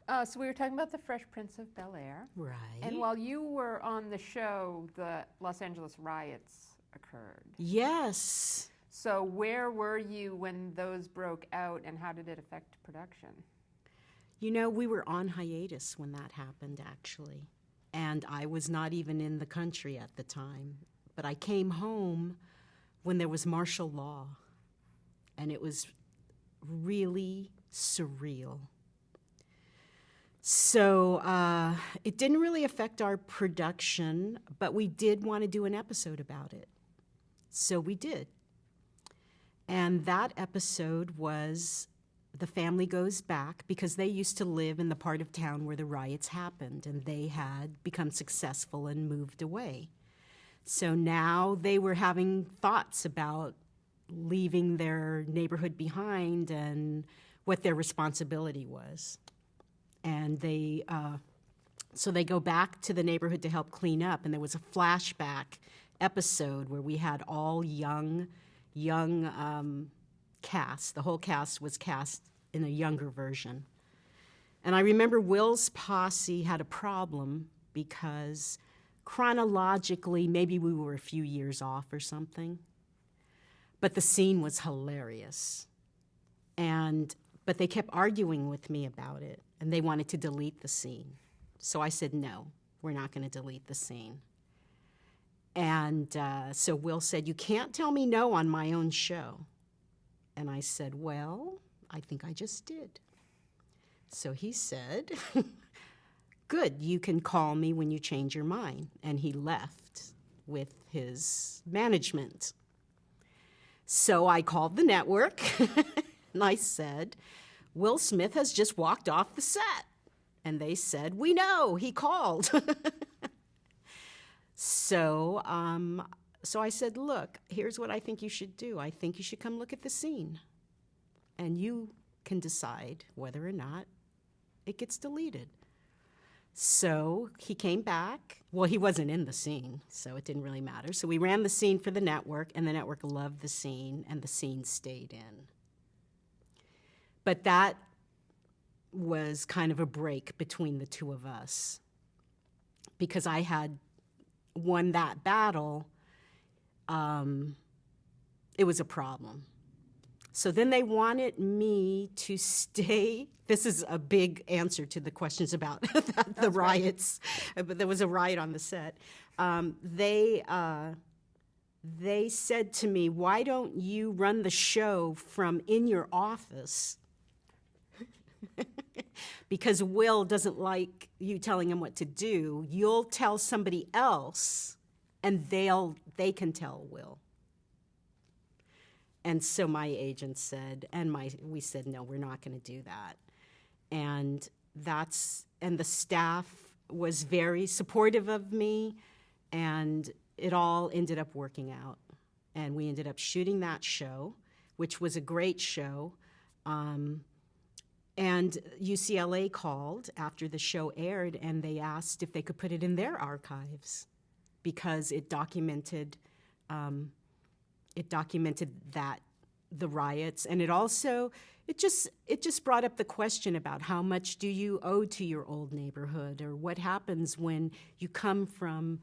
So we were talking about the Fresh Prince of Bel-Air. Right. And while you were on the show, the Los Angeles riots occurred. Yes. So where were you when those broke out, and how did it affect production? You know, we were on hiatus when that happened, actually. And I was not even in the country at the time. But I came home when there was martial law. And it was really surreal. So it didn't really affect our production, but we did want to do an episode about it. So we did. And that episode was The Family Goes Back, because they used to live in the part of town where the riots happened, and they had become successful and moved away. So now they were having thoughts about leaving their neighborhood behind and what their responsibility was. And so they go back to the neighborhood to help clean up, and there was a flashback episode where we had all young cast. The whole cast was cast in a younger version. And I remember Will's posse had a problem because chronologically, maybe we were a few years off or something. But the scene was hilarious. But they kept arguing with me about it, and they wanted to delete the scene. So I said, no, we're not going to delete the scene. And so Will said, you can't tell me no on my own show. And I said, well, I think I just did. So he said, good, you can call me when you change your mind. And he left with his management. So I called the network, and I said, Will Smith has just walked off the set. And they said, we know, he called. So I said, look, here's what I think you should do. I think you should come look at the scene. And you can decide whether or not it gets deleted. So he came back. Well, he wasn't in the scene, so it didn't really matter. So we ran the scene for the network, and the network loved the scene, and the scene stayed in. But that was kind of a break between the two of us, because I had won that battle. It was a problem. So then they wanted me to stay. This is a big answer to the questions about the riots, but there was a riot on the set. They said to me, why don't you run the show from in your office? Because Will doesn't like you telling him what to do. You'll tell somebody else, and they can tell Will. And so my agent said, we said, no, we're not going to do that. And the staff was very supportive of me, and it all ended up working out. And we ended up shooting that show, which was a great show. And UCLA called after the show aired, and they asked if they could put it in their archives because it documented that the riots, and it just brought up the question about how much do you owe to your old neighborhood, or what happens when you come from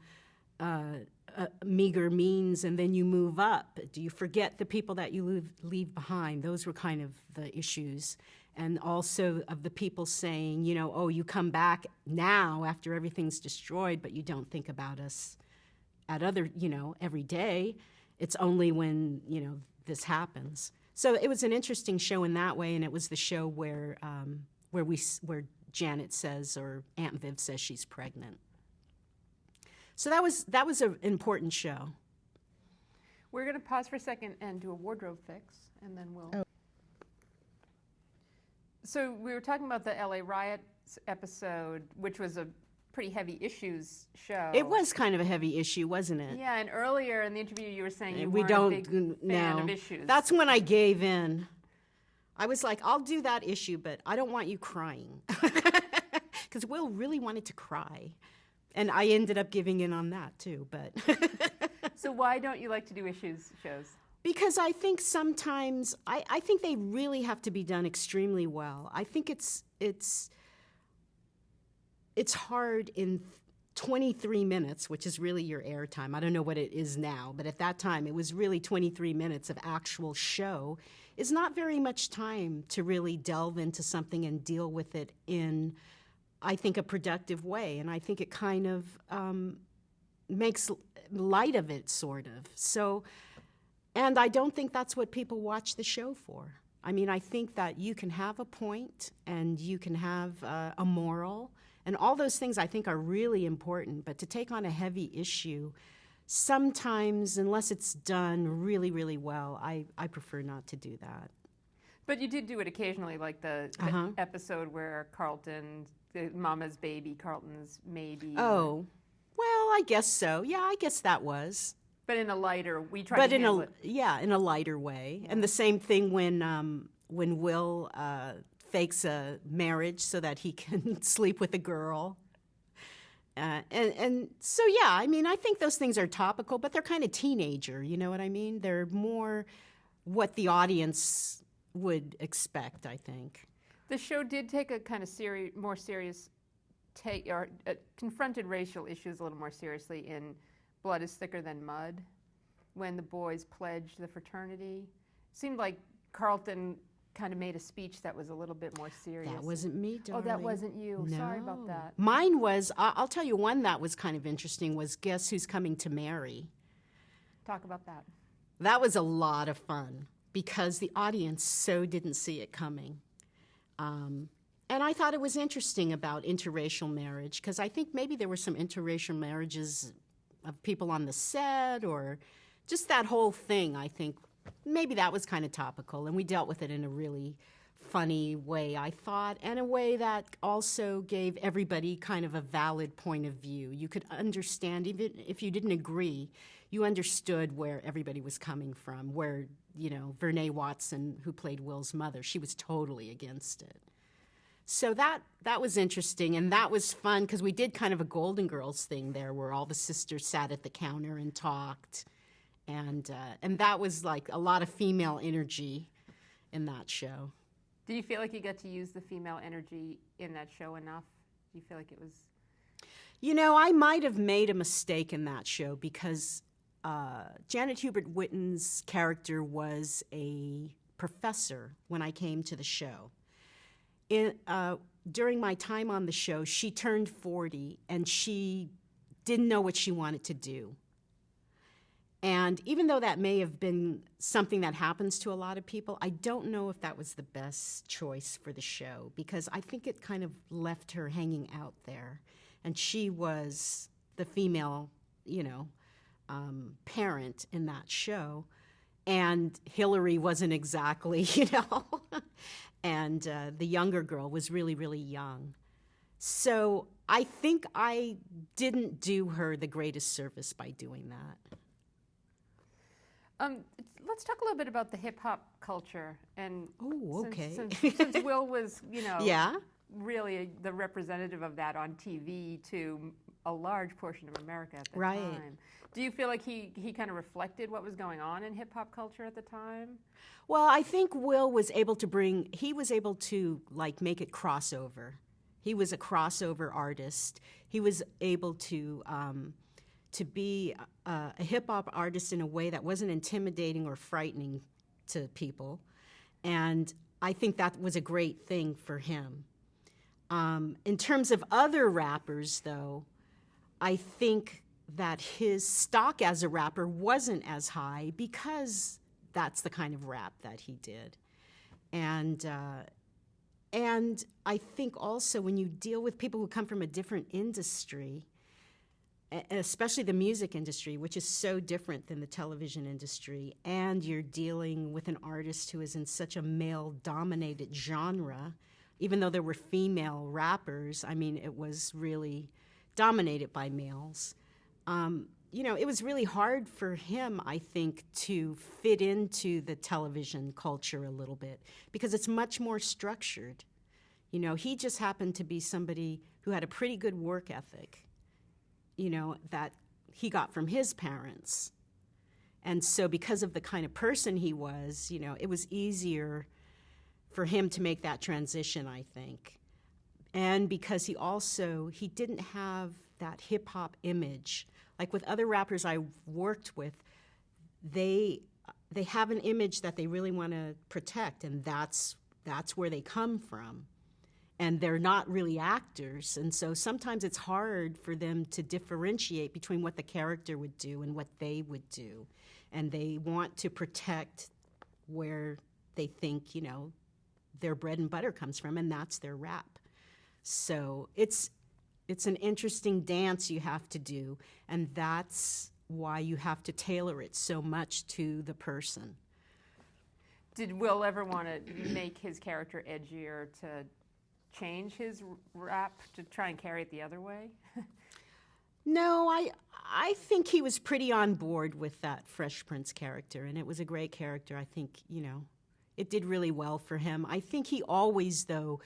meager means and then you move up. Do you forget the people that you leave behind? Those were kind of the issues. And also of the people saying, oh, you come back now after everything's destroyed, but you don't think about us at other, every day. It's only when, this happens. So it was an interesting show in that way, and it was the show where Janet says, or Aunt Viv says she's pregnant. So that was an important show. We're going to pause for a second and do a wardrobe fix, and then we'll... Oh. So we were talking about the LA riots episode, which was a pretty heavy issues show. It was kind of a heavy issue, wasn't it? Yeah, and earlier in the interview you were saying you weren't a big fan of issues. That's when I gave in. I was like, I'll do that issue, but I don't want you crying. Because Will really wanted to cry. And I ended up giving in on that too, but... So why don't you like to do issues shows? Because I think sometimes, I think they really have to be done extremely well. I think it's it's hard in 23 minutes, which is really your airtime. I don't know what it is now, but at that time it was really 23 minutes of actual show. Is not very much time to really delve into something and deal with it in, I think, a productive way. And I think it kind of makes light of it, sort of. So, and I don't think that's what people watch the show for. I mean, I think that you can have a point and you can have a moral, and all those things I think are really important. But to take on a heavy issue, sometimes, unless it's done really, really well, I prefer not to do that. But you did do it occasionally, like the episode where Carlton, the Mama's Baby, Carlton's Maybe. Oh, well, I guess so. Yeah, I guess that was. But in a lighter, we tried to handle it. Yeah, in a lighter way. Yeah. And the same thing when Will fakes a marriage so that he can sleep with a girl. And so, yeah, I mean, I think those things are topical, but they're kind of teenager, you know what I mean? They're more what the audience would expect, I think. The show did take a kind of more serious take, or confronted racial issues a little more seriously in Blood is Thicker Than Mud, when the boys pledged the fraternity. It seemed like Carlton kind of made a speech that was a little bit more serious. That wasn't me, darling. Oh, that wasn't you. No. Sorry about that. Mine was, I'll tell you one that was kind of interesting was Guess Who's Coming to Marry? Talk about that. That was a lot of fun because the audience so didn't see it coming. And I thought it was interesting about interracial marriage because I think maybe there were some interracial marriages of people on the set or just that whole thing. I think maybe that was kind of topical, and we dealt with it in a really funny way, I thought, and a way that also gave everybody kind of a valid point of view. You could understand, even if you didn't agree, you understood where everybody was coming from, where, you know, Vernee Watson, who played Will's mother, she was totally against it. So that was interesting, and that was fun because we did kind of a Golden Girls thing there where all the sisters sat at the counter and talked. And that was like a lot of female energy in that show. Do you feel like you got to use the female energy in that show enough? Do you feel like it was... You know, I might have made a mistake in that show because Janet Hubert Witten's character was a professor when I came to the show. During my time on the show, she turned 40, and she didn't know what she wanted to do. And even though that may have been something that happens to a lot of people, I don't know if that was the best choice for the show because I think it kind of left her hanging out there. And she was the female, you know, parent in that show. And Hillary wasn't exactly, you know. And the younger girl was really, really young. So I think I didn't do her the greatest service by doing that. Let's talk a little bit about the hip hop culture, and since Will was, you know, really the representative of that on TV to a large portion of America at the time. Do you feel like he kind of reflected what was going on in hip hop culture at the time? Well, I think Will was able to like make it crossover. He was a crossover artist. He was able to be a hip-hop artist in a way that wasn't intimidating or frightening to people. And I think that was a great thing for him. In terms of other rappers, though, I think that his stock as a rapper wasn't as high because that's the kind of rap that he did. And I think also when you deal with people who come from a different industry, especially the music industry, which is so different than the television industry, and you're dealing with an artist who is in such a male-dominated genre, even though there were female rappers, I mean, it was really dominated by males. You know, it was really hard for him, I think, to fit into the television culture a little bit because it's much more structured. You know, he just happened to be somebody who had a pretty good work ethic, you know, that he got from his parents. And so because of the kind of person he was, you know, it was easier for him to make that transition, I think. And because he didn't have that hip-hop image. Like with other rappers I worked with, they have an image that they really want to protect, and that's where they come from. And they're not really actors, and so sometimes it's hard for them to differentiate between what the character would do and what they would do. And they want to protect where they think, their bread and butter comes from, and that's their rap. So it's an interesting dance you have to do, and that's why you have to tailor it so much to the person. Did Will ever want to make his character edgier, to change his rap to try and carry it the other way? No, I think he was pretty on board with that Fresh Prince character, and it was a great character. I think, it did really well for him. I think he always, though,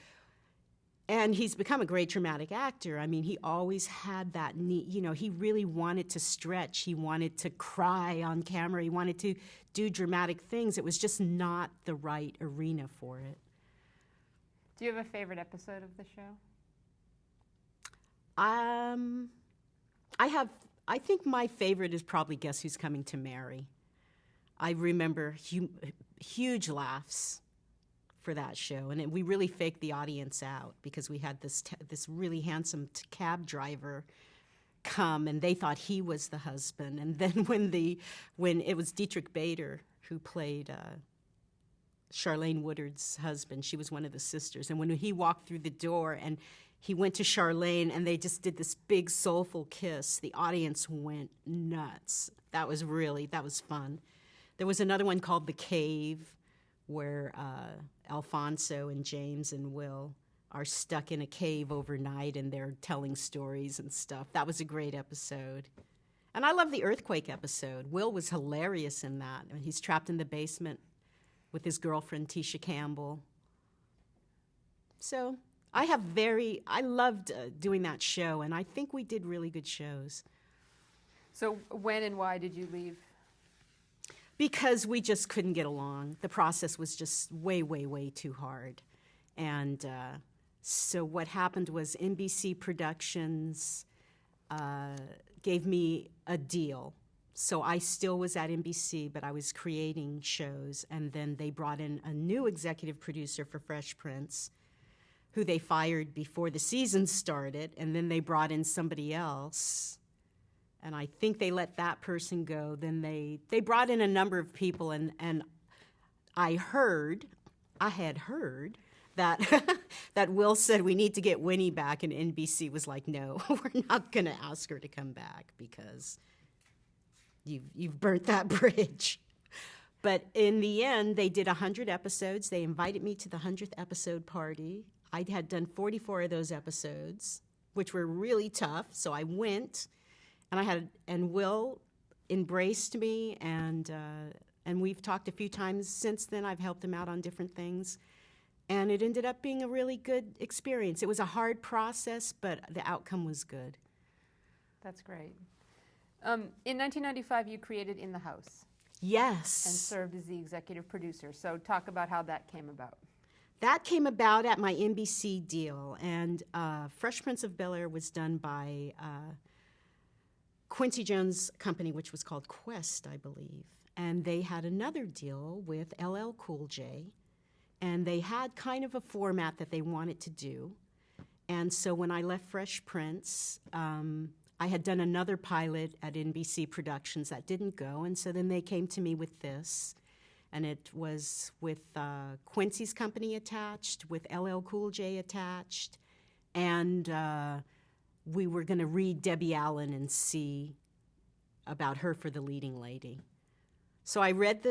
and he's become a great dramatic actor. I mean, he always had that need, he really wanted to stretch. He wanted to cry on camera. He wanted to do dramatic things. It was just not the right arena for it. Do you have a favorite episode of the show? I think my favorite is probably Guess Who's Coming to Marry. I remember huge laughs for that show, and we really faked the audience out because we had this really handsome cab driver come, and they thought he was the husband. And then when it was Dietrich Bader who played Charlene Woodard's husband, she was one of the sisters, and when he walked through the door and he went to Charlene and they just did this big soulful kiss, the audience went nuts. That was fun. There was another one called The Cave, where Alfonso and James and Will are stuck in a cave overnight and they're telling stories and stuff. That was a great episode. And I love the earthquake episode. Will was hilarious in that. I mean, he's trapped in the basement with his girlfriend, Tisha Campbell. So I loved doing that show, and I think we did really good shows. So when and why did you leave? Because we just couldn't get along. The process was just way, way, way too hard. And so what happened was NBC Productions gave me a deal. So I still was at NBC, but I was creating shows. And then they brought in a new executive producer for Fresh Prince, who they fired before the season started. And then they brought in somebody else. And I think they let that person go. Then they brought in a number of people, and I had heard that that Will said we need to get Winnie back, and NBC was like, no, we're not going to ask her to come back because you've burnt that bridge. But in the end, they did 100 episodes. They invited me to the 100th episode party. I had done 44 of those episodes, which were really tough, so I went. And Will embraced me, and we've talked a few times since then. I've helped him out on different things, and it ended up being a really good experience. It was a hard process, but the outcome was good. That's great. In 1995, you created In the House. Yes. And served as the executive producer. So talk about how that came about. That came about at my NBC deal, and Fresh Prince of Bel-Air was done by Quincy Jones' company, which was called Quest, I believe. And they had another deal with LL Cool J, and they had kind of a format that they wanted to do. And so when I left Fresh Prince, I had done another pilot at NBC Productions that didn't go, and so then they came to me with this. And it was with Quincy's company attached, with LL Cool J attached, and we were going to read Debbie Allen and see about her for the leading lady. So I wrote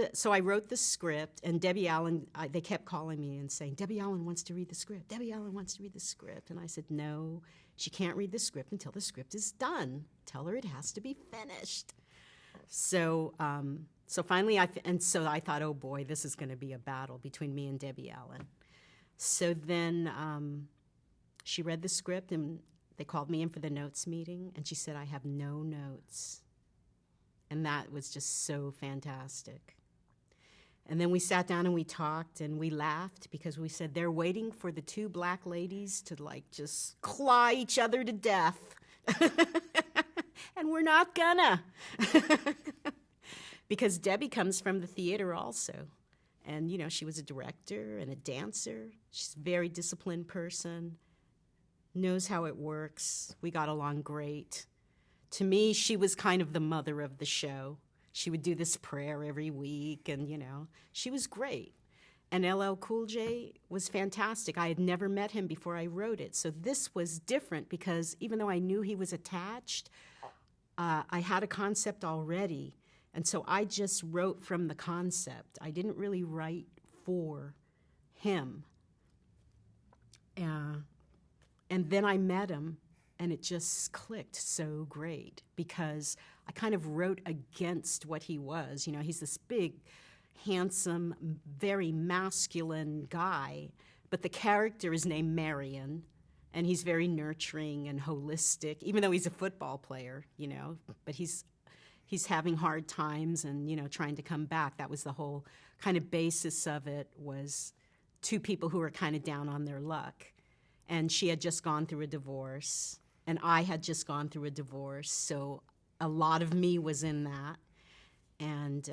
the script, and Debbie Allen, they kept calling me and saying, Debbie Allen wants to read the script. Debbie Allen wants to read the script. And I said, no, she can't read the script until the script is done. Tell her it has to be finished. So finally, I thought, oh boy, this is going to be a battle between me and Debbie Allen. So then she read the script, and they called me in for the notes meeting, and she said, I have no notes. And that was just so fantastic. And then we sat down and we talked and we laughed because we said they're waiting for the two black ladies to like just claw each other to death. And we're not gonna. Because Debbie comes from the theater also. And, you know, she was a director and a dancer. She's a very disciplined person, knows how it works. We got along great. To me, she was kind of the mother of the show. She would do this prayer every week, and, you know, she was great. And LL Cool J was fantastic. I had never met him before I wrote it. So this was different because even though I knew he was attached, I had a concept already. And so I just wrote from the concept. I didn't really write for him. And then I met him, and it just clicked so great because I kind of wrote against what he was. You know, he's this big, handsome, very masculine guy, but the character is named Marion, and he's very nurturing and holistic, even though he's a football player, you know, but he's having hard times and, you know, trying to come back. That was the whole kind of basis of it, was two people who were kind of down on their luck. And she had just gone through a divorce, and I had just gone through a divorce, so a lot of me was in that. And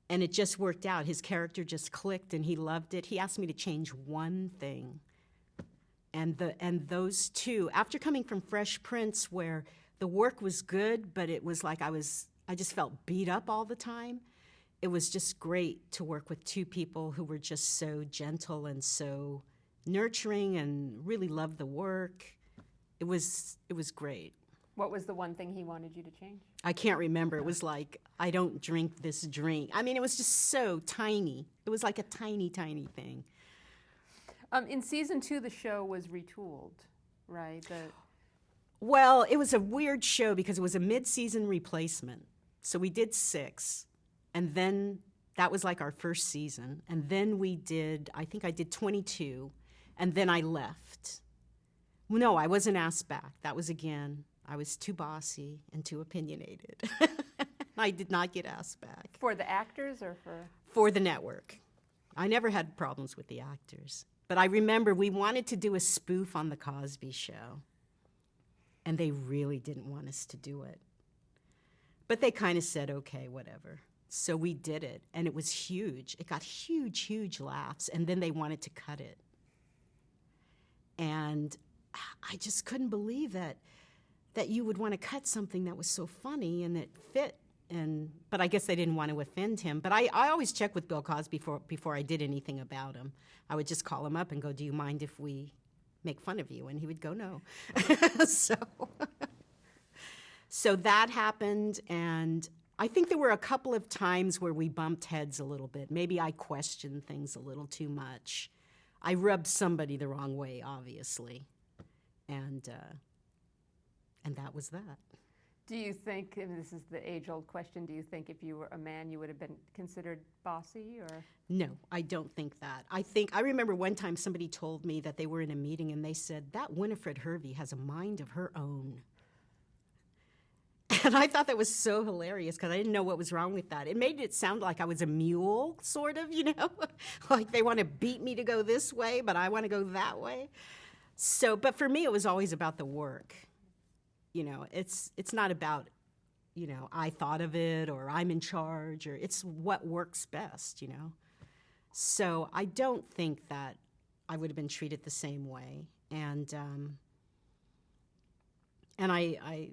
it just worked out. His character just clicked, and he loved it. He asked me to change one thing. And those two, after coming from Fresh Prince, where the work was good, but it was like I just felt beat up all the time. It was just great to work with two people who were just so gentle and so nurturing and really loved the work. It was great. What was the one thing he wanted you to change? I can't remember. It was like, I don't drink this drink. I mean, it was just so tiny. It was like a tiny, tiny thing. In season 2, the show was retooled, right? Well, it was a weird show because it was a mid-season replacement. So we did 6, and then that was like our first season. And then I think I did 22, and then I left. No, I wasn't asked back. That was again, I was too bossy and too opinionated. I did not get asked back. For the actors or for? For the network. I never had problems with the actors. But I remember we wanted to do a spoof on The Cosby Show, and they really didn't want us to do it. But they kind of said, okay, whatever. So we did it, and it was huge. It got huge, huge laughs, and then they wanted to cut it. And I just couldn't believe that you would want to cut something that was so funny and it fit. But I guess they didn't want to offend him. But I always checked with Bill Cosby before I did anything about him. I would just call him up and go, do you mind if we make fun of you? And he would go, no. So that happened, and I think there were a couple of times where we bumped heads a little bit. Maybe I questioned things a little too much. I rubbed somebody the wrong way, obviously. And that was that. Do you think, and this is the age-old question, do you think if you were a man you would have been considered bossy, or? No, I don't think that. I remember one time somebody told me that they were in a meeting and they said, that Winifred Hervey has a mind of her own. And I thought that was so hilarious because I didn't know what was wrong with that. It made it sound like I was a mule, sort of, you know? Like they want to beat me to go this way, but I want to go that way. So, but for me, it was always about the work. You know, it's not about, you know, I thought of it or I'm in charge, or it's what works best, you know. So I don't think that I would have been treated the same way. And I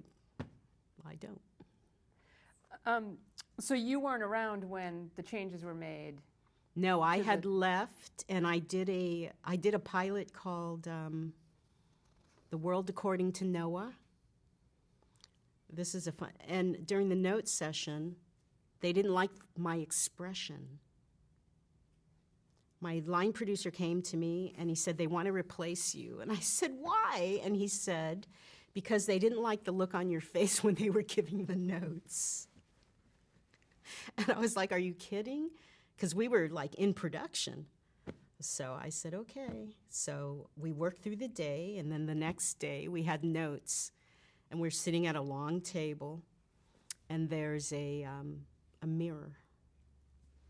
don't. So you weren't around when the changes were made? No, I had left, and I did a pilot called The World According to Noah. This is and during the note session, they didn't like my expression. My line producer came to me and he said, they want to replace you. And I said, why? And he said, because they didn't like the look on your face when they were giving the notes. And I was like, are you kidding? Because we were like in production. So I said, okay. So we worked through the day, and then the next day we had notes. And we're sitting at a long table, and there's a mirror.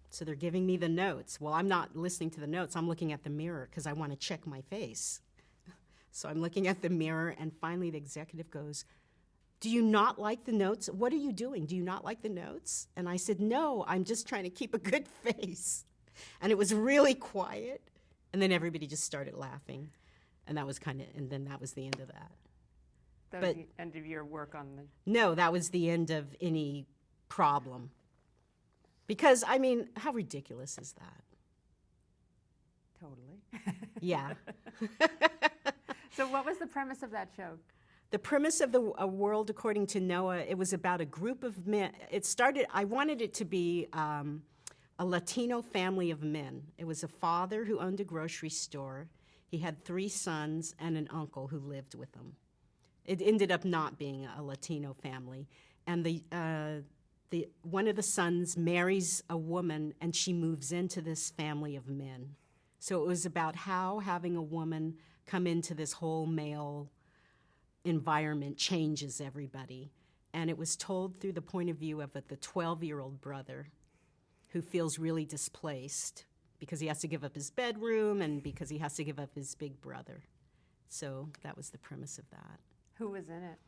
So they're giving me the notes. Well, I'm not listening to the notes. I'm looking at the mirror because I want to check my face. So I'm looking at the mirror, and finally the executive goes, "Do you not like the notes? What are you doing? Do you not like the notes?" And I said, "No, I'm just trying to keep a good face." And it was really quiet. And then everybody just started laughing. And that was and then that was the end of that. That was the end of your work on the... No, that was the end of any problem. Because, I mean, how ridiculous is that? Totally. Yeah. So what was the premise of that show? The premise of A World According to Noah, it was about a group of men. I wanted it to be a Latino family of men. It was a father who owned a grocery store. He had 3 sons and an uncle who lived with him. It ended up not being a Latino family. And one of the sons marries a woman, and she moves into this family of men. So it was about how having a woman come into this whole male environment changes everybody. And it was told through the point of view of the 12-year-old brother who feels really displaced because he has to give up his bedroom and because he has to give up his big brother. So that was the premise of that. Who was in it?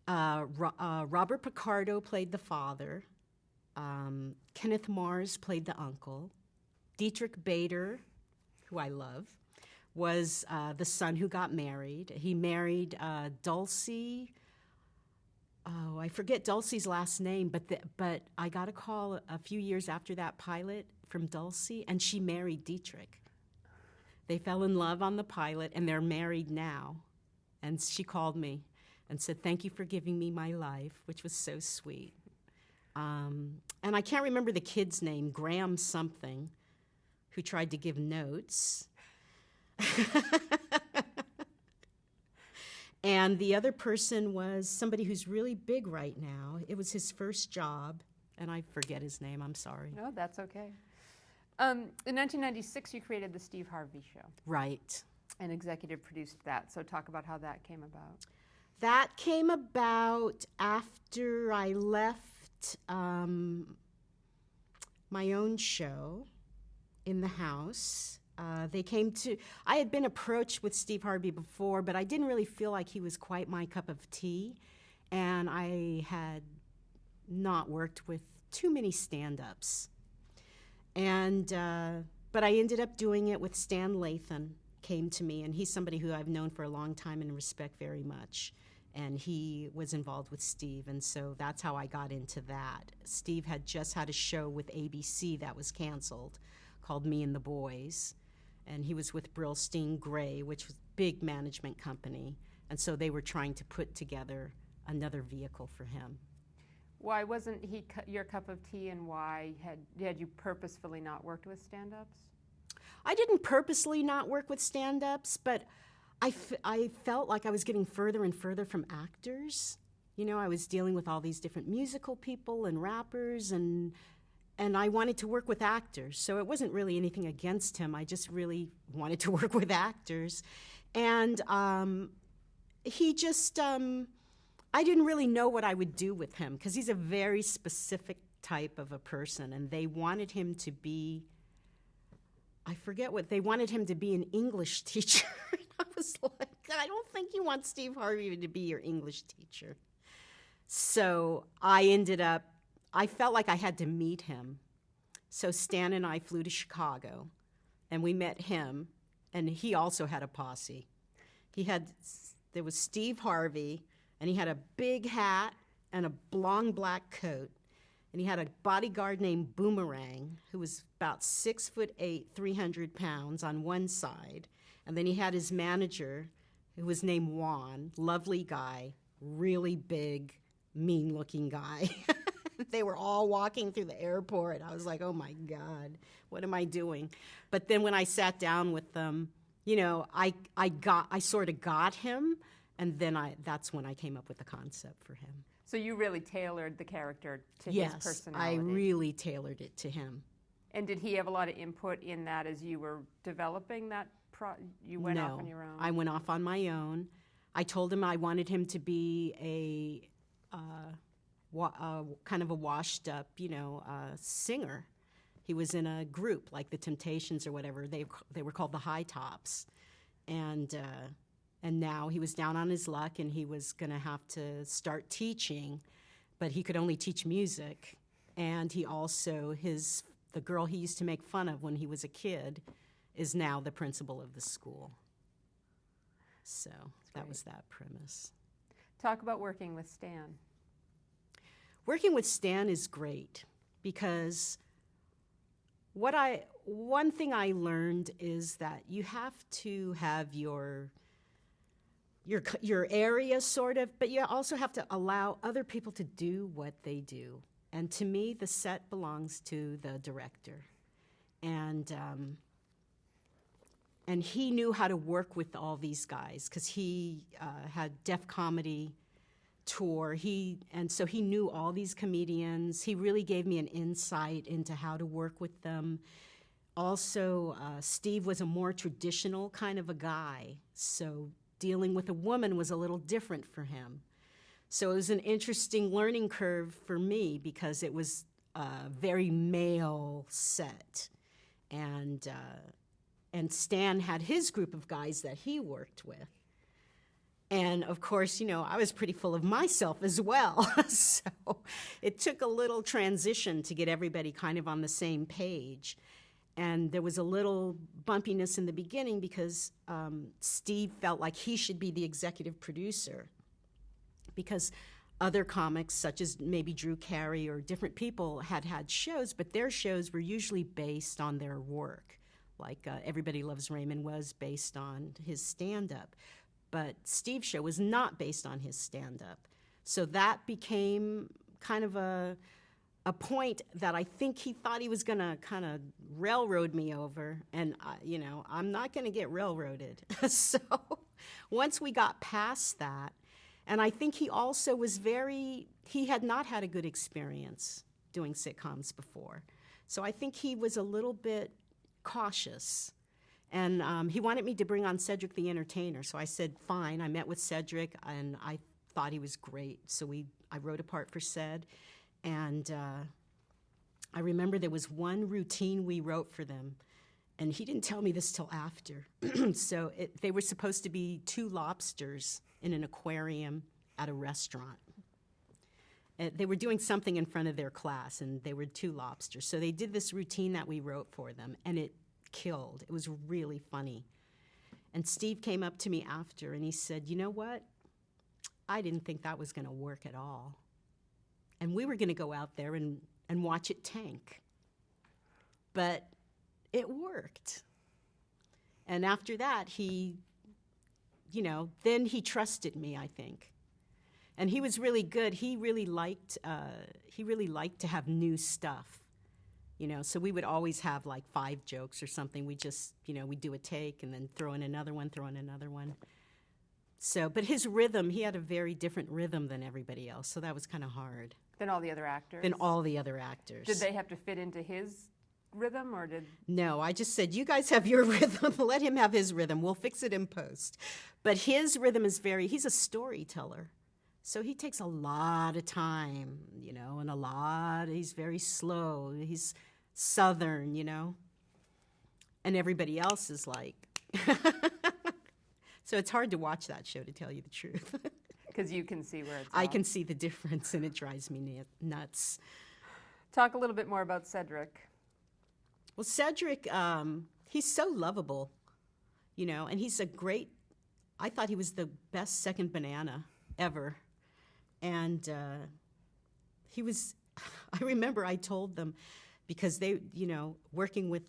Robert Picardo played the father. Kenneth Mars played the uncle. Dietrich Bader, who I love, was the son who got married. He married Dulcie. Oh, I forget Dulcie's last name, but I got a call a few years after that pilot from Dulcie, and she married Dietrich. They fell in love on the pilot, and they're married now. And she called me and said, "Thank you for giving me my life," which was so sweet. And I can't remember the kid's name, Graham something, who tried to give notes. And the other person was somebody who's really big right now. It was his first job, and I forget his name. I'm sorry. No, that's okay. In 1996, you created the Steve Harvey Show. Right. And executive produced that. So talk about how that came about. That came about after I left my own show in the house. I had been approached with Steve Harvey before, but I didn't really feel like he was quite my cup of tea. And I had not worked with too many stand-ups. But I ended up doing it with Stan Lathan, came to me, and he's somebody who I've known for a long time and respect very much. And he was involved with Steve, and so that's how I got into that. Steve had just had a show with ABC that was canceled called Me and the Boys, and he was with Brillstein Gray, which was a big management company, and so they were trying to put together another vehicle for him. Why wasn't he your cup of tea, and why had you purposefully not worked with stand-ups? I didn't purposely not work with stand-ups, but I felt like I was getting further and further from actors. You know, I was dealing with all these different musical people and rappers, and I wanted to work with actors. So it wasn't really anything against him. I just really wanted to work with actors. And he just, I didn't really know what I would do with him because he's a very specific type of a person, and they wanted him to be, I forget what, they wanted him to be an English teacher. I was like, I don't think you want Steve Harvey to be your English teacher. So I felt like I had to meet him. So Stan and I flew to Chicago, and we met him, and he also had a posse. There was Steve Harvey, and he had a big hat and a long black coat, and he had a bodyguard named Boomerang, who was about 6'8", 300 pounds on one side, and then he had his manager, who was named Juan, lovely guy, really big, mean-looking guy. They were all walking through the airport. I was like, oh, my God, what am I doing? But then when I sat down with them, you know, I sort of got him, and then that's when I came up with the concept for him. So you really tailored the character to his personality. Yes, I really tailored it to him. And did he have a lot of input in that as you were developing that? You went off on your own? I went off on my own. I told him I wanted him to be a kind of a washed-up, singer. He was in a group like the Temptations or whatever. They were called the High Tops. And now he was down on his luck, and he was going to have to start teaching, but he could only teach music. And he also, the girl he used to make fun of when he was a kid is now the principal of the school. So that was that premise. Talk about working with Stan. Working with Stan is great because one thing I learned is that you have to have your area sort of, but you also have to allow other people to do what they do. And to me, the set belongs to the director. And he knew how to work with all these guys because he had Def Comedy tour. And so he knew all these comedians. He really gave me an insight into how to work with them. Also, Steve was a more traditional kind of a guy, so dealing with a woman was a little different for him. So it was an interesting learning curve for me because it was a very male set. And Stan had his group of guys that he worked with. And, of course, I was pretty full of myself as well. So it took a little transition to get everybody kind of on the same page. And there was a little bumpiness in the beginning because Steve felt like he should be the executive producer because other comics, such as maybe Drew Carey or different people, had shows, but their shows were usually based on their work. Like Everybody Loves Raymond was based on his stand-up. But Steve's show was not based on his stand-up. So that became kind of a point that I think he thought he was going to kind of railroad me over. And, I'm not going to get railroaded. So once we got past that, and I think he also was he had not had a good experience doing sitcoms before. So I think he was a little bit cautious. And he wanted me to bring on Cedric the Entertainer. So I said, fine. I met with Cedric, and I thought he was great. So I wrote a part for Ced. And I remember there was one routine we wrote for them. And he didn't tell me this till after. So they were supposed to be 2 lobsters in an aquarium at a restaurant. They were doing something in front of their class, and they were 2 lobsters. So they did this routine that we wrote for them, and it killed. It was really funny. And Steve came up to me after, and he said, you know what? I didn't think that was going to work at all. And we were going to go out there and watch it tank. But it worked. And after that, then he trusted me, I think. And he was really good. He really liked to have new stuff. So we would always have like 5 jokes or something. We just, we'd do a take and then throw in another one. So, but his rhythm, he had a very different rhythm than everybody else. So that was kind of hard. Than all the other actors? Than all the other actors. Did they have to fit into his rhythm or did? No, I just said, you guys have your rhythm. Let him have his rhythm. We'll fix it in post. But his rhythm is he's a storyteller. So he takes a lot of time, and he's very slow. He's Southern, and everybody else is like. So it's hard to watch that show, to tell you the truth. Because you can see where it's I can see the difference, and it drives me nuts. Talk a little bit more about Cedric. Well, Cedric, he's so lovable, and he's I thought he was the best second banana ever. And he was, I remember I told them, because they, working with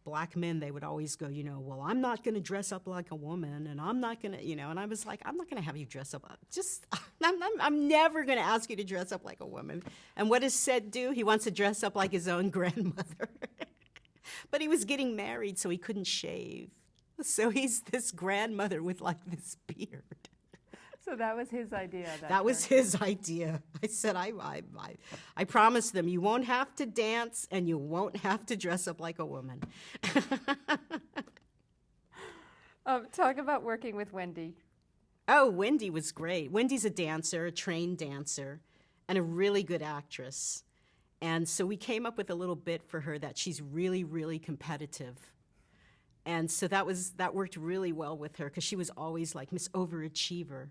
black men, they would always go, well, I'm not going to dress up like a woman, and I'm not going to, and I was like, I'm not going to have you dress up. I'm never going to ask you to dress up like a woman. And what does Ced do? He wants to dress up like his own grandmother. But he was getting married, so he couldn't shave. So he's this grandmother with like this beard. So that was his idea. That was his idea. I said, I promised them, you won't have to dance and you won't have to dress up like a woman. Talk about working with Wendy. Oh, Wendy was great. Wendy's a dancer, a trained dancer, and a really good actress. And so we came up with a little bit for her that she's really, really competitive. And so that worked really well with her because she was always like Miss Overachiever.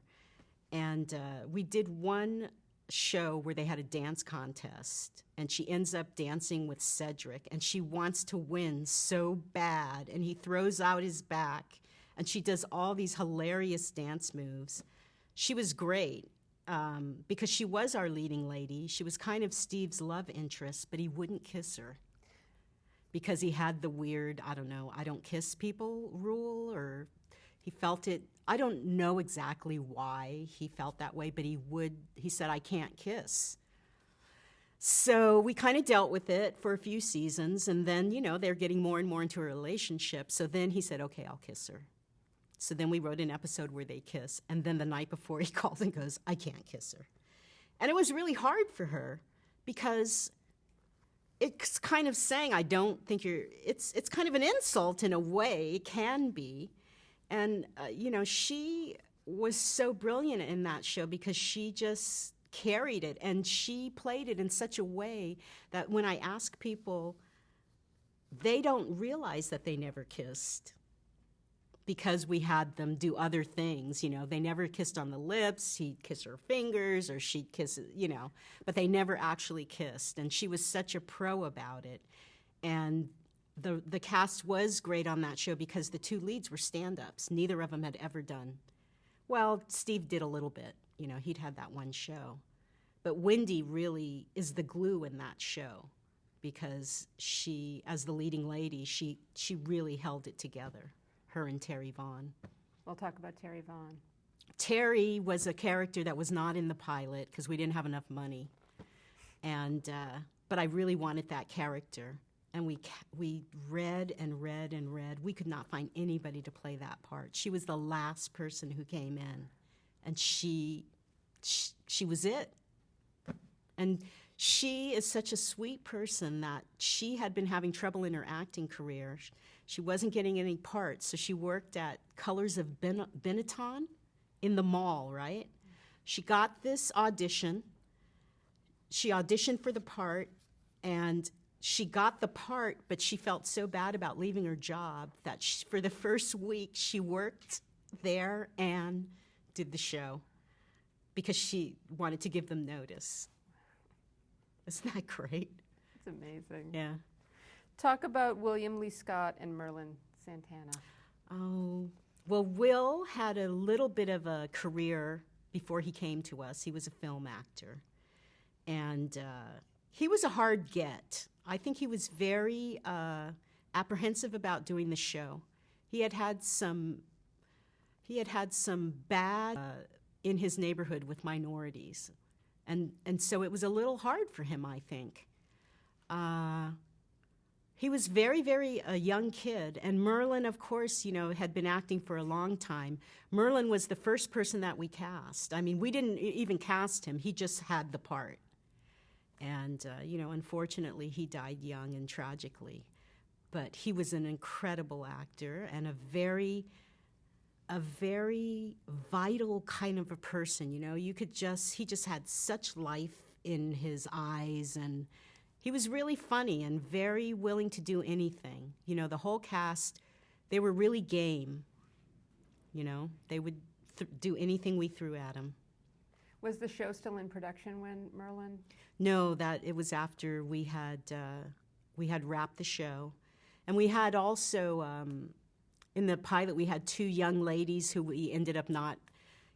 And we did one show where they had a dance contest, and she ends up dancing with Cedric, and she wants to win so bad, and he throws out his back, and she does all these hilarious dance moves. She was great. Because she was our leading lady. She was kind of Steve's love interest, but he wouldn't kiss her because he had the weird, I don't kiss people rule, or he felt it. I don't know exactly why he felt that way, but he said, I can't kiss. So we kind of dealt with it for a few seasons, and then, they're getting more and more into a relationship. So then he said, okay, I'll kiss her. So then we wrote an episode where they kiss, and then the night before he calls and goes, I can't kiss her. And it was really hard for her because it's kind of saying, I don't think it's kind of an insult in a way, it can be. And, she was so brilliant in that show because she just carried it, and she played it in such a way that when I ask people, they don't realize that they never kissed. Because we had them do other things, they never kissed on the lips. He'd kiss her fingers, or she'd kiss, but they never actually kissed. And she was such a pro about it. And the cast was great on that show because the two leads were stand-ups. Neither of them had ever done. Well, Steve did a little bit. He'd had that one show. But Wendy really is the glue in that show because she, as the leading lady, she really held it together. Her and Terry Vaughn. We'll talk about Terry Vaughn. Terry was a character that was not in the pilot because we didn't have enough money, but I really wanted that character, and we read and read and read. We could not find anybody to play that part. She was the last person who came in, and she was it. And she is such a sweet person that she had been having trouble in her acting career. She wasn't getting any parts, so she worked at Colors of Benetton in the mall, right? She got this audition. She auditioned for the part, and she got the part, but she felt so bad about leaving her job that for the first week she worked there and did the show because she wanted to give them notice. Isn't that great? It's amazing. Yeah. Talk about William Lee Scott and Merlin Santana. Oh, well, Will had a little bit of a career before he came to us. He was a film actor. And he was a hard get. I think he was very apprehensive about doing the show. He had some bad in his neighborhood with minorities. And so it was a little hard for him, I think. He was very, very a young kid. And Merlin, of course, had been acting for a long time. Merlin was the first person that we cast. I mean, we didn't even cast him. He just had the part. And, unfortunately, he died young and tragically. But he was an incredible actor and a very vital kind of a person. He just had such life in his eyes, and he was really funny and very willing to do anything. The whole cast, they were really game. They would do anything we threw at them. Was the show still in production when Merlin? No, that it was after we had wrapped the show, and we had also in the pilot we had two young ladies who we ended up not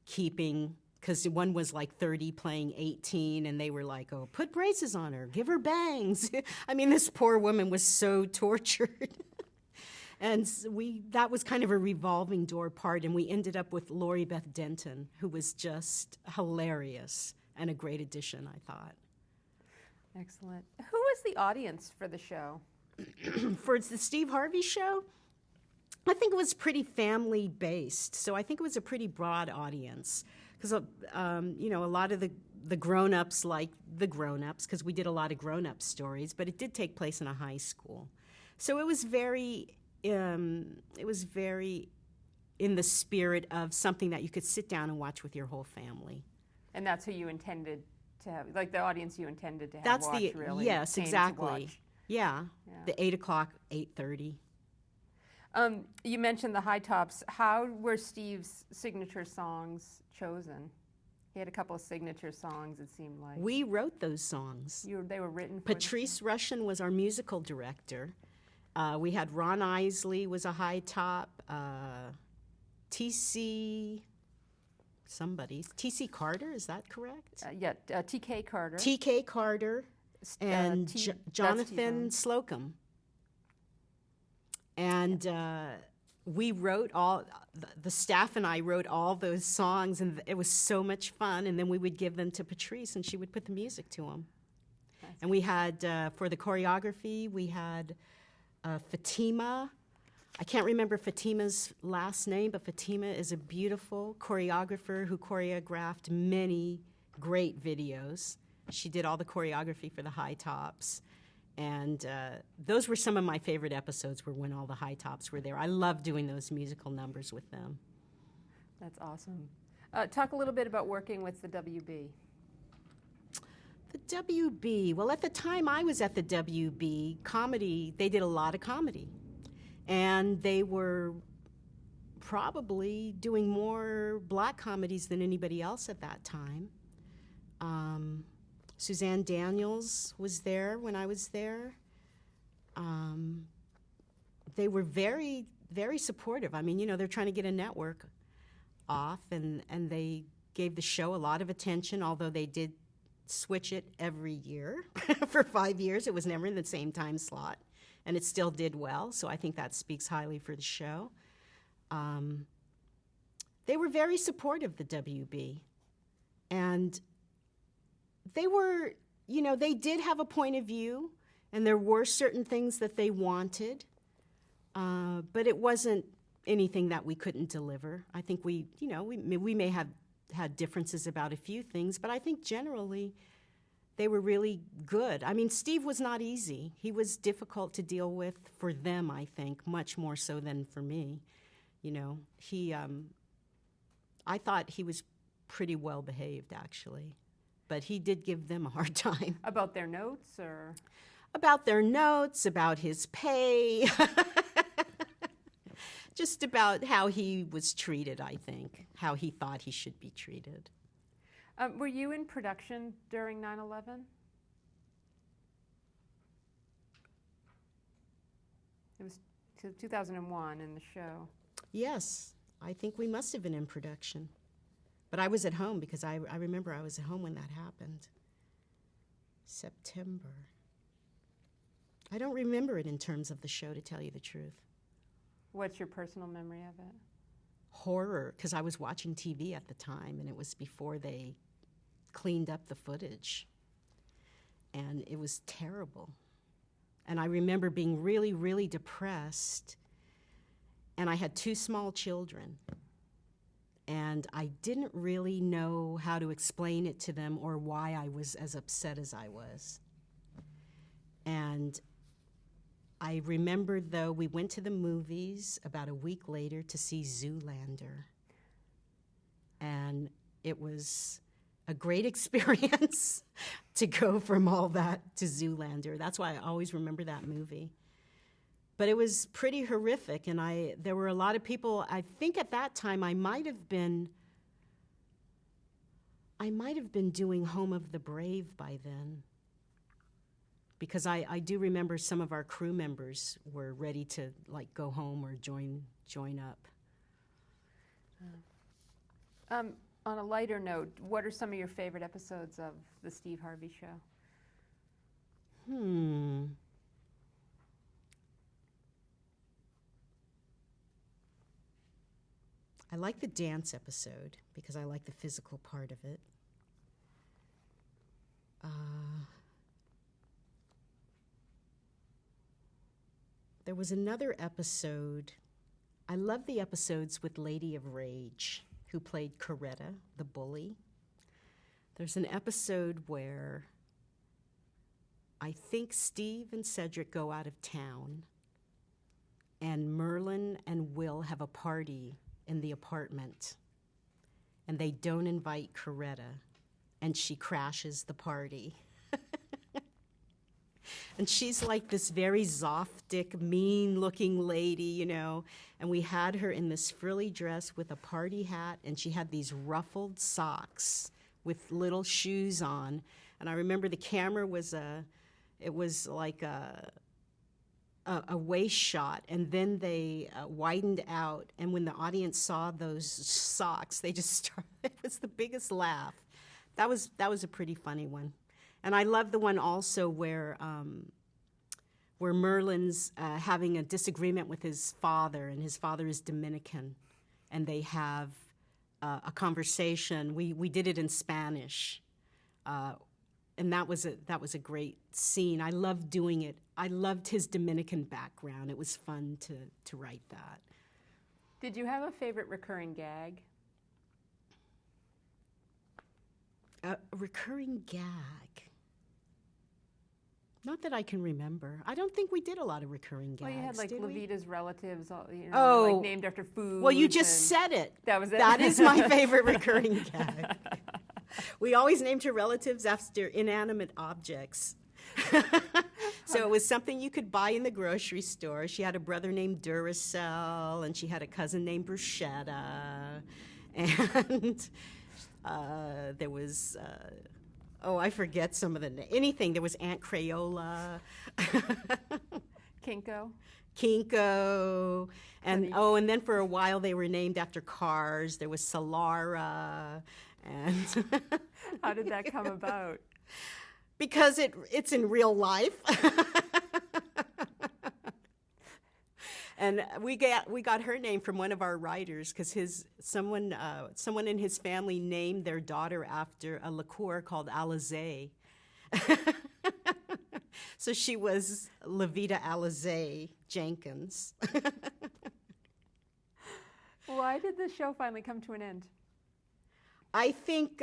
keeping because one was like 30 playing 18, and they were like, oh, put braces on her, give her bangs. I mean, this poor woman was so tortured. And that was kind of a revolving door part, and we ended up with Lori Beth Denton, who was just hilarious and a great addition, I thought. Excellent. Who was the audience for the show? For the Steve Harvey show, I think it was pretty family-based, so I think it was a pretty broad audience. Because, a lot of the grown-ups like the grown-ups, because we did a lot of grown-up stories, but it did take place in a high school. So it was very in the spirit of something that you could sit down and watch with your whole family. And that's who you intended to have, like the audience you intended to have watch, really. Yes, exactly. Yeah, the 8 o'clock, 8:30. You mentioned the High Tops. How were Steve's signature songs chosen? He had a couple of signature songs, it seemed like. We wrote those songs. They were written for Patrice Rushen was our musical director. We had Ron Isley was a high top. T.C. Carter, is that correct? T.K. Carter. T.K. Carter and Jonathan Slocum. And we wrote the staff and I wrote all those songs, and it was so much fun. And then we would give them to Patrice, and she would put the music to them. And we had, for the choreography, we had Fatima. I can't remember Fatima's last name, but Fatima is a beautiful choreographer who choreographed many great videos. She did all the choreography for the High Tops. And those were some of my favorite episodes, were when all the High Tops were there. I love doing those musical numbers with them. That's awesome. Talk a little bit about working with the WB. The WB, well, at the time I was at the WB, they did a lot of comedy. And they were probably doing more black comedies than anybody else at that time. Suzanne Daniels was there when I was there. They were very, very supportive. I mean, they're trying to get a network off, and they gave the show a lot of attention, although they did switch it every year. For 5 years, it was never in the same time slot, and it still did well, so I think that speaks highly for the show. They were very supportive, the WB, and they were, they did have a point of view, and there were certain things that they wanted, but it wasn't anything that we couldn't deliver. I think we may have had differences about a few things, but I think generally they were really good. I mean, Steve was not easy. He was difficult to deal with for them, I think, much more so than for me. I thought he was pretty well behaved, actually. But he did give them a hard time. About their notes, or? About their notes, about his pay. Just about how he was treated, I think, how he thought he should be treated. Were you in production during 9/11? It was 2001 in the show. Yes, I think we must have been in production. But I was at home because I remember I was at home when that happened. September. I don't remember it in terms of the show, to tell you the truth. What's your personal memory of it? Horror, because I was watching TV at the time, and it was before they cleaned up the footage. And it was terrible. And I remember being really, really depressed. And I had 2 small children. And I didn't really know how to explain it to them or why I was as upset as I was. And I remember, though, we went to the movies about a week later to see Zoolander. And it was a great experience to go from all that to Zoolander. That's why I always remember that movie. But it was pretty horrific, and there were a lot of people. I think at that time I might have been doing Home of the Brave by then, because I do remember some of our crew members were ready to go home or join up. On a lighter note, what are some of your favorite episodes of the Steve Harvey Show? I like the dance episode because I like the physical part of it. There was another episode. I love the episodes with Lady of Rage, who played Coretta, the bully. There's an episode where I think Steve and Cedric go out of town, and Merlin and Will have a party in the apartment, and they don't invite Coretta. and she crashes the party. And she's like this very Zoftic, mean-looking lady, you know. And we had her in this frilly dress with a party hat, and she had these ruffled socks with little shoes on. And I remember the camera was like a waist shot, and then they widened out. And when the audience saw those socks, they just started. It was the biggest laugh. That was a pretty funny one. And I love the one also where Merlin's having a disagreement with his father, and his father is Dominican, and they have a conversation. We did it in Spanish, and that was a great scene. I loved doing it. I loved his Dominican background. It was fun to write that. Did you have a favorite recurring gag? A recurring gag? Not that I can remember. I don't think we did a lot of recurring gags. Well, you had like Levita's relatives, like named after food. Well, you just said it. That was it. That is my favorite recurring gag. We always named her relatives after inanimate objects. So it was something you could buy in the grocery store. She had a brother named Duracell, and she had a cousin named Bruschetta, and there was. I forget some of anything. There was Aunt Crayola. Kinko, and then for a while they were named after cars. There was Solara, and how did that come about? Because it's in real life. And we got her name from one of our writers because someone in his family named their daughter after a liqueur called Alizé. So she was Levita Alizé Jenkins. Why did the show finally come to an end? I think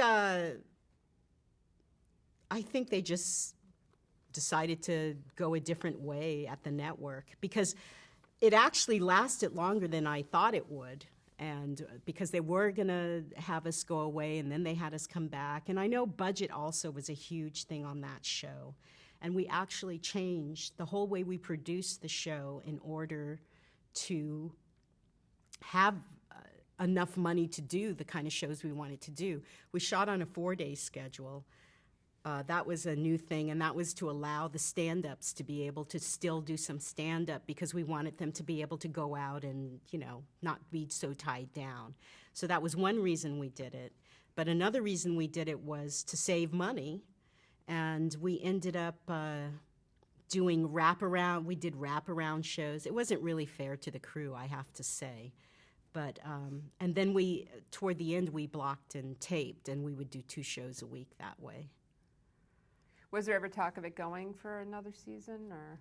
they just decided to go a different way at the network because it actually lasted longer than I thought it would, and because they were going to have us go away, and then they had us come back. And I know budget also was a huge thing on that show, and we actually changed the whole way we produced the show in order to have enough money to do the kind of shows we wanted to do. We shot on a 4-day schedule. That was a new thing, and that was to allow the stand-ups to be able to still do some stand-up because we wanted them to be able to go out and, not be so tied down. So that was one reason we did it. But another reason we did it was to save money, and we ended up doing wraparound. We did wraparound shows. It wasn't really fair to the crew, I have to say. But and then toward the end, we blocked and taped, and we would do 2 shows a week that way. Was there ever talk of it going for another season, or?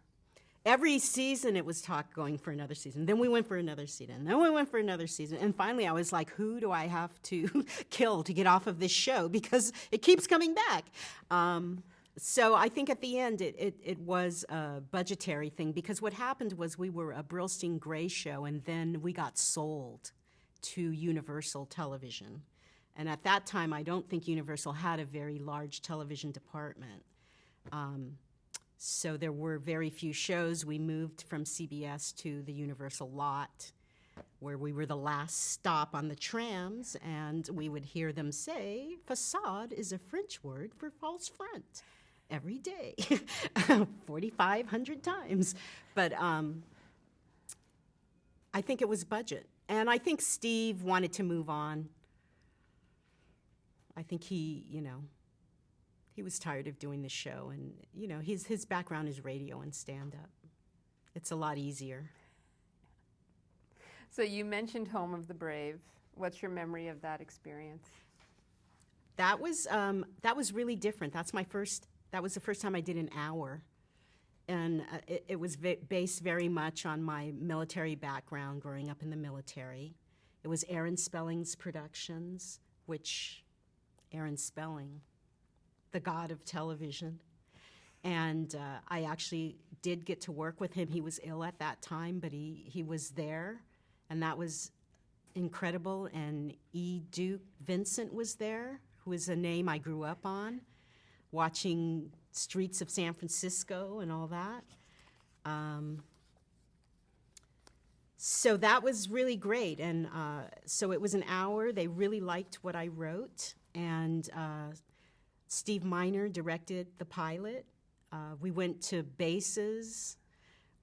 Every season it was talk going for another season. Then we went for another season. Then we went for another season. And finally I was like, who do I have to kill to get off of this show? Because it keeps coming back. So I think at the end it was a budgetary thing because what happened was we were a Brillstein Gray show, and then we got sold to Universal Television. And at that time, I don't think Universal had a very large television department. So there were very few shows. We moved from CBS to the Universal lot, where we were the last stop on the trams, and we would hear them say, "Facade is a French word for false front," every day, 4,500 times. But I think it was budget. And I think Steve wanted to move on. I think he was tired of doing the show, and his background is radio and stand-up. It's a lot easier. So you mentioned Home of the Brave. What's your memory of that experience? That was really different. That was the first time I did an hour, and it was based very much on my military background, growing up in the military. It was Aaron Spelling's productions, which Aaron Spelling, the god of television. And I actually did get to work with him. He was ill at that time, but he was there, and that was incredible. And E. Duke Vincent was there, who is a name I grew up on, watching Streets of San Francisco and all that. So that was really great. And so it was an hour. They really liked what I wrote. And Steve Miner directed the pilot. We went to bases.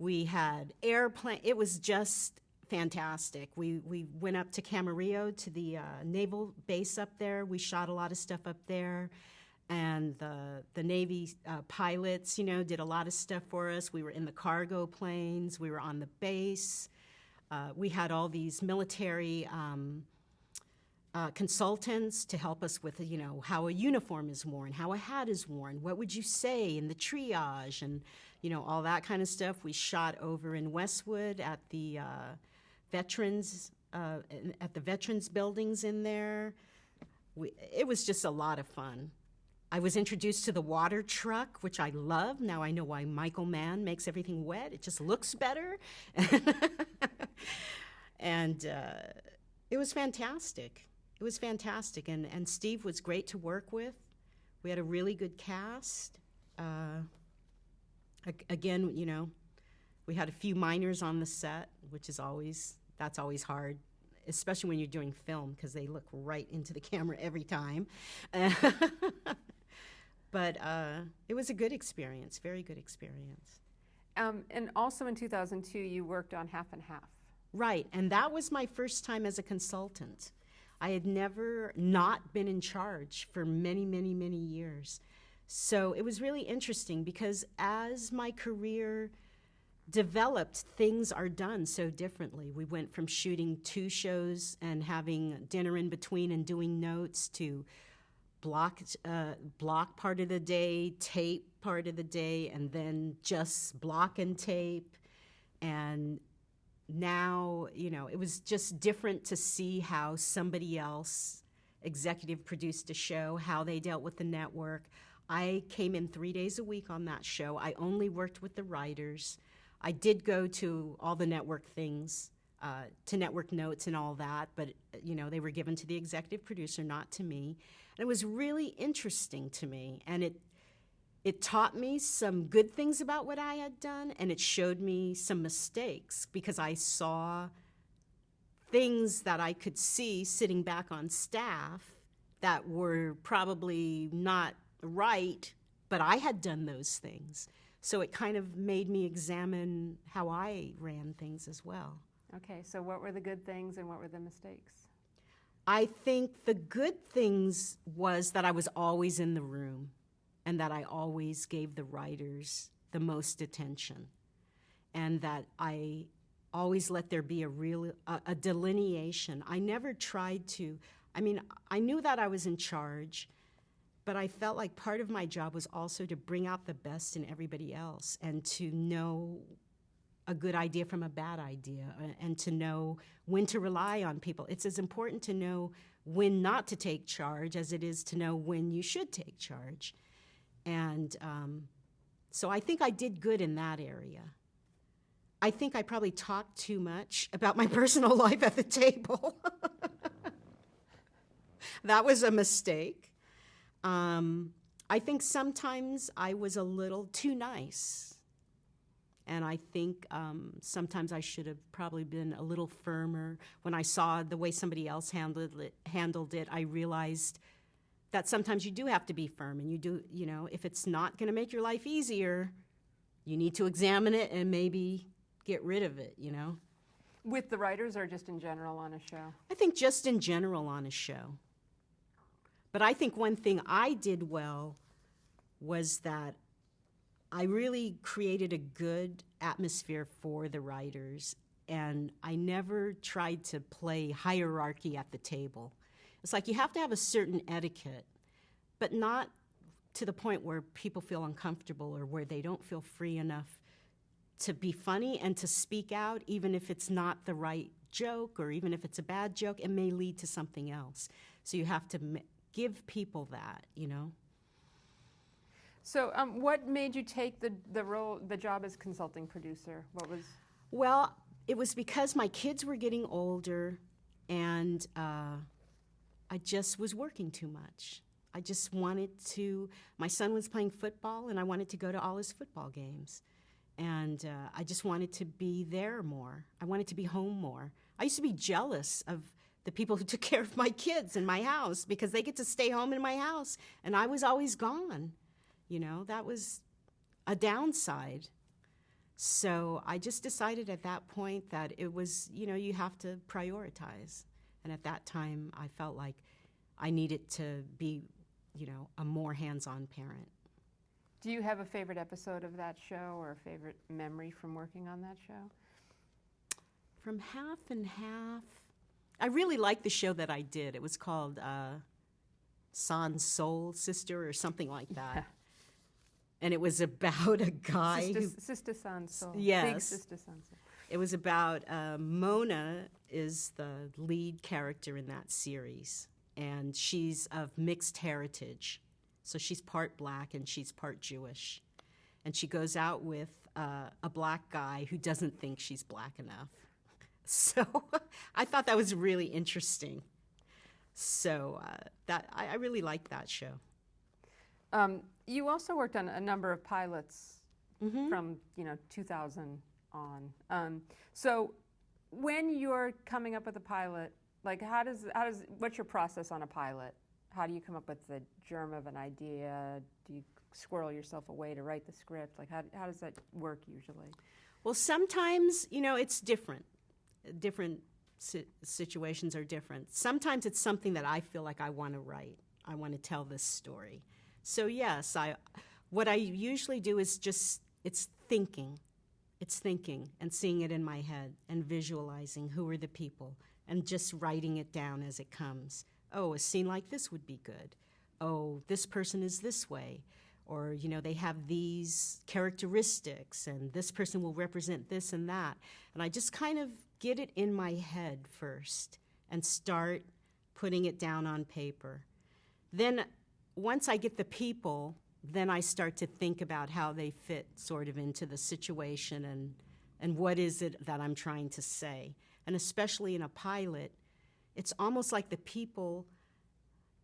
We had airplane. It was just fantastic. We went up to Camarillo, to the naval base up there. We shot a lot of stuff up there. And the Navy pilots, did a lot of stuff for us. We were in the cargo planes. We were on the base. We had all these military consultants to help us with, how a uniform is worn, how a hat is worn, what would you say in the triage, and, all that kind of stuff. We shot over in Westwood at the veterans buildings in there. It was just a lot of fun. I was introduced to the water truck, which I love. Now I know why Michael Mann makes everything wet. It just looks better. And it was fantastic. It was fantastic. And Steve was great to work with. We had a really good cast. Again, we had a few minors on the set, which is that's always hard, especially when you're doing film, because they look right into the camera every time. But it was a good experience, very good experience. And also in 2002, you worked on Half and Half. Right, and that was my first time as a consultant. I had never not been in charge for many, many, many years. So it was really interesting because as my career developed, things are done so differently. We went from shooting 2 shows and having dinner in between and doing notes to block part of the day, tape part of the day, and then just block and tape. And now, it was just different to see how somebody else executive produced a show, how they dealt with the network. I came in 3 days a week on that show. I only worked with the writers. I did go to all the network things, to network notes and all that, but, they were given to the executive producer, not to me. And it was really interesting to me, and it taught me some good things about what I had done, and it showed me some mistakes because I saw things that I could see sitting back on staff that were probably not right, but I had done those things. So it kind of made me examine how I ran things as well. Okay, so what were the good things and what were the mistakes? I think the good things was that I was always in the room and that I always gave the writers the most attention, and that I always let there be a delineation. I never tried to, I knew that I was in charge, but I felt like part of my job was also to bring out the best in everybody else and to know a good idea from a bad idea and to know when to rely on people. It's as important to know when not to take charge as it is to know when you should take charge. And so I think I did good in that area. I think I probably talked too much about my personal life at the table. That was a mistake. I think sometimes I was a little too nice. And I think sometimes I should have probably been a little firmer. When I saw the way somebody else handled it, I realized that sometimes you do have to be firm. And you do, if it's not going to make your life easier, you need to examine it and maybe get rid of it, With the writers or just in general on a show? I think just in general on a show. But I think one thing I did well was that I really created a good atmosphere for the writers, and I never tried to play hierarchy at the table. It's like you have to have a certain etiquette, but not to the point where people feel uncomfortable or where they don't feel free enough to be funny and to speak out, even if it's not the right joke or even if it's a bad joke. It may lead to something else. So you have to give people that, So what made you take the job as consulting producer? Well, it was because my kids were getting older and I just was working too much. I just wanted to, my son was playing football, and I wanted to go to all his football games. And I just wanted to be there more. I wanted to be home more. I used to be jealous of the people who took care of my kids in my house because they get to stay home in my house, and I was always gone. You know, that was a downside. So I just decided at that point that it was, you know, you have to prioritize. And at that time, I felt like I needed to be, you know, a more hands-on parent. Do you have a favorite episode of that show or a favorite memory from working on that show? From Half and Half, I really liked the show that I did. It was called Sans Soul Sister or something like that. Yeah. And it was about a guy Sister Sans Soul. Yes. Big Sister Sans Soul. It was about Mona is the lead character in that series, and she's of mixed heritage. So she's part black and she's part Jewish. And she goes out with a black guy who doesn't think she's black enough. So I thought that was really interesting. So I really liked that show. You also worked on a number of pilots from 2000 on. So when you're coming up with a pilot, like what's your process on a pilot? How do you come up with the germ of an idea? Do you squirrel yourself away to write the script? Like how does that work usually? Well, sometimes, you know, it's different. Different situations are different. Sometimes it's something that I feel like I want to write. I want to tell this story. So yes, what I usually do is it's thinking and seeing it in my head and visualizing who are the people and just writing it down as it comes. Oh, a scene like this would be good. Oh, this person is this way. Or, you know, they have these characteristics and this person will represent this and that. And I just kind of get it in my head first and start putting it down on paper. Then once I get the people, then I start to think about how they fit sort of into the situation and what is it that I'm trying to say. And especially in a pilot, it's almost like the people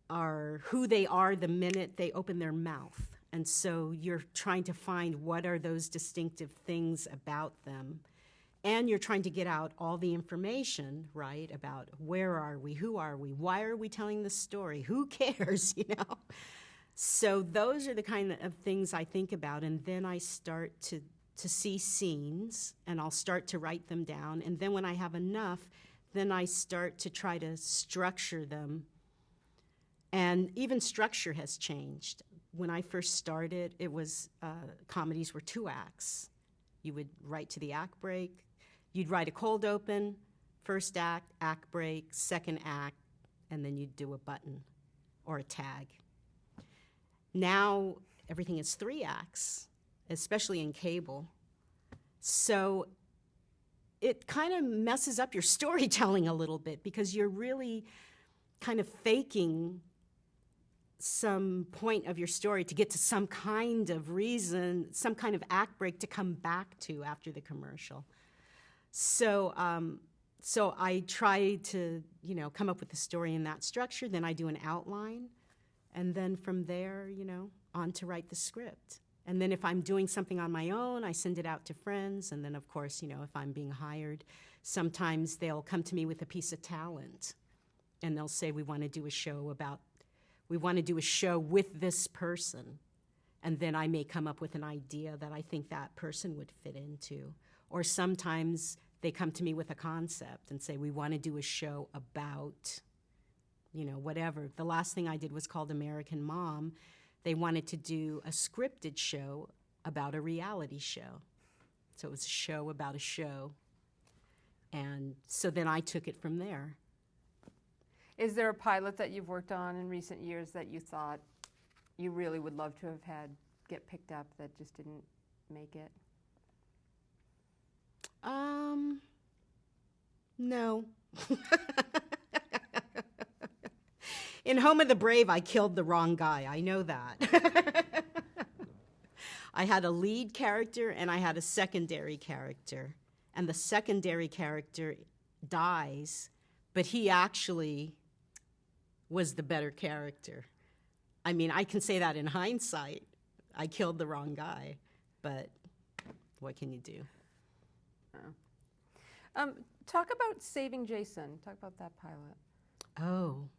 are who they are the minute they open their mouth. And so you're trying to find what are those distinctive things about them. And you're trying to get out all the information, right, about where are we, who are we, why are we telling the story, who cares, you know? So those are the kind of things I think about, and then I start to see scenes, and I'll start to write them down. And then when I have enough, then I start to try to structure them. And even structure has changed. When I first started, it was comedies were 2 acts. You would write to the act break. You'd write a cold open, first act, act break, second act, and then you'd do a button or a tag. Now everything is 3 acts, especially in cable. So it kind of messes up your storytelling a little bit because you're really kind of faking some point of your story to get to some kind of reason, some kind of act break to come back to after the commercial. So I try to, you know, come up with the story in that structure. Then I do an outline, and then from there, you know, on to write the script. And then if I'm doing something on my own, I send it out to friends. And then, of course, you know, if I'm being hired, sometimes they'll come to me with a piece of talent, and they'll say, we want to do a show with this person. And then I may come up with an idea that I think that person would fit into. Or sometimes they come to me with a concept and say, we want to do a show about, you know, whatever. The last thing I did was called American Mom. They wanted to do a scripted show about a reality show. So it was a show about a show. And so then I took it from there. Is there a pilot that you've worked on in recent years that you thought you really would love to have had get picked up that just didn't make it? No. In Home of the Brave, I killed the wrong guy. I know that. I had a lead character and I had a secondary character. And the secondary character dies, but he actually was the better character. I mean, I can say that in hindsight. I killed the wrong guy, but what can you do? Talk about Saving Jason. Talk about that pilot. Oh,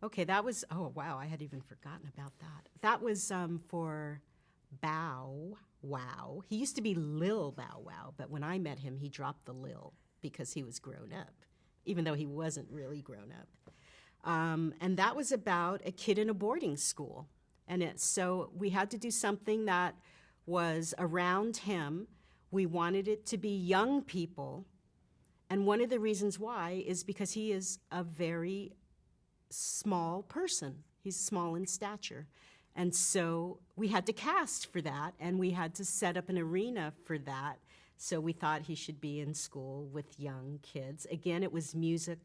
okay. That was, oh, wow. I had even forgotten about that. That was for Bow Wow. He used to be Lil Bow Wow, but when I met him, he dropped the Lil because he was grown up, even though he wasn't really grown up. And that was about a kid in a boarding school. And so we had to do something that was around him. We wanted it to be young people. And one of the reasons why is because he is a very small person. He's small in stature. And so we had to cast for that, and we had to set up an arena for that. So we thought he should be in school with young kids. Again, it was music.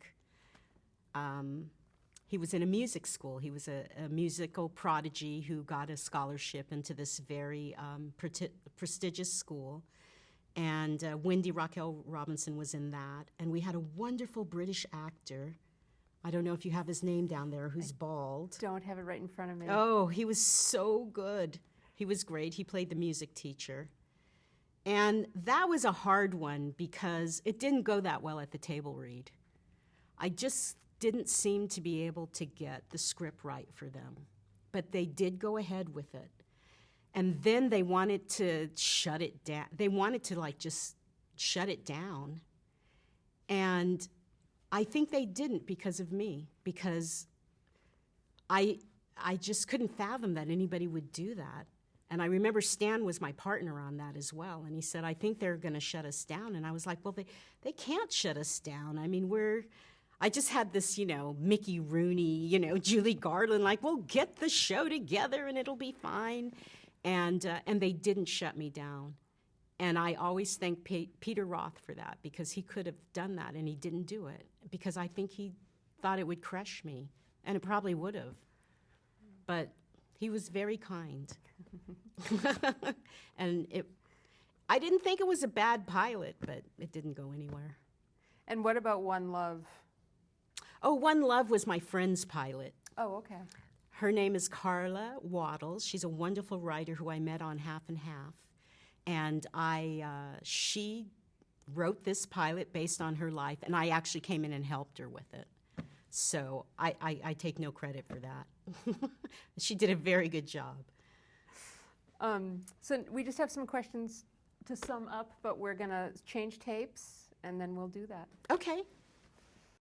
He was in a music school. He was a musical prodigy who got a scholarship into this very prestigious school. And Wendy Raquel Robinson was in that. And we had a wonderful British actor. I don't know if you have his name down there, who's bald. Don't have it right in front of me. Oh, he was so good. He was great. He played the music teacher. And that was a hard one because it didn't go that well at the table read. I just didn't seem to be able to get the script right for them. But they did go ahead with it. And then they wanted to shut it down. They wanted to, just shut it down. And I think they didn't because of me, because I just couldn't fathom that anybody would do that. And I remember Stan was my partner on that as well. And he said, I think they're going to shut us down. And I was like, well, they can't shut us down. I mean, I just had this, Mickey Rooney, Julie Garland, we'll get the show together and it'll be fine. And they didn't shut me down. And I always thank Peter Roth for that, because he could have done that and he didn't do it, because I think he thought it would crush me, and it probably would have. But he was very kind. And I didn't think it was a bad pilot, but it didn't go anywhere. And what about One Love? Oh, One Love was my friend's pilot. Oh, okay. Her name is Carla Waddles. She's a wonderful writer who I met on Half and Half. And she wrote this pilot based on her life, and I actually came in and helped her with it. So I take no credit for that. She did a very good job. So we just have some questions to sum up, but we're going to change tapes, and then we'll do that. Okay.